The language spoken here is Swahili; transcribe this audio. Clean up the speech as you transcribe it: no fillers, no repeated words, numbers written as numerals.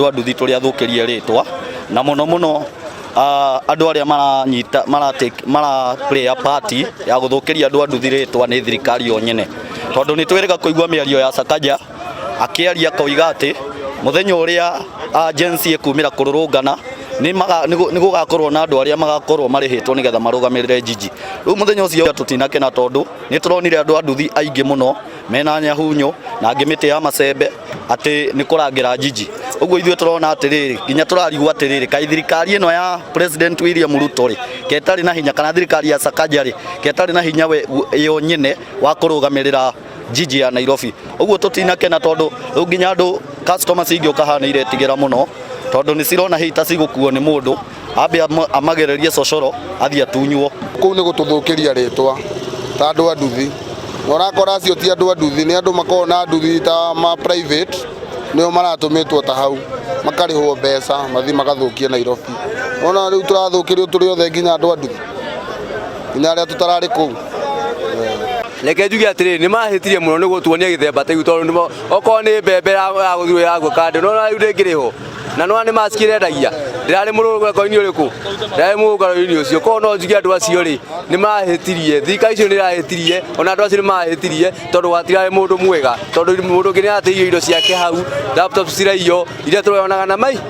andũ a nduthi tũrĩa thũkĩrie rĩtwa na mũno andũ arĩa mara play a party ya gũthũkĩria andũ a nduthi rĩtwa nĩ thirikari yo nyene, tondũ nĩ twĩrĩga kũigua mĩario ya Sakaja akĩaria koiga atĩ mũthenya ũrĩa agency ĩkumĩra kũrũrũngana nĩ gũgakorwo na andũ arĩa magakorwo marĩhĩtwo nĩgetha marũgamĩrĩre jiji. Rĩu mũthenya ũcio tũtinakena tondũ nĩ tũronire andũ a nduthi aingĩ mũno mena nyahunyo na angĩ mĩtĩ ya macembe atĩ nĩ kũrangĩra jiji. Ũguo ithuĩ tũrona atĩrĩrĩ, nginya tũrarigwo atĩrĩrĩ, kaĩ thirikari ĩno ya President William Ruto rĩ ketarĩ na hinya, kana thirikari ya Sakaja rĩ ketarĩ na hinya yo nyene wa kũrũgamĩrĩra jiji ya Nairobi. Ũguo tũtinakena tondũ rĩu nginya andũ customers ingĩ ũkahana iretigĩra mũno tondũ nĩ cirona hita cigũkuo nĩ mũndũ ambe amagererie cocoro athiĩ atunywo. Kũu nĩ gũtũthũkĩria rĩtwa ta andũ a nduthi, na ũrakora acio ti andũ a nduthi, nĩ andũ makoragwo na nduthi ta ma private nĩo maratũmĩtwo ta hau makarĩhwo mbeca mathiĩ magathũkie Nairobi. Ona rĩu tũrathũkĩrio tũrĩ othe nginya andũ a nduthi nginya arĩa tũtararĩ kũu. Reke njuge atĩrĩrĩ, nĩ mahĩtirie mũno nĩ gũtuonia gĩthemba ta iu, tondũ okorwo nĩ mbembe ya gũthirwo ya gwĩka no rĩu ndĩngĩrĩhwo na no nĩ macikĩrendagia. Ndĩrarĩ mũrũrũngano-inĩ ũrĩkũ? Ndĩrarĩ mũrũrũngano-inĩ ũcio. Korwo no njuge andũ acio rĩ nĩ mahĩtirie, thirikari icio nĩ irahĩtirie, ona andũ acio nĩ mahĩtirie tondũ gwatirarĩ mũndũ mwega, tondũ mũndũ ũngĩ nĩ aratĩirio indo ciake hau, laptop ciraiywo iria tũronaga na maitho.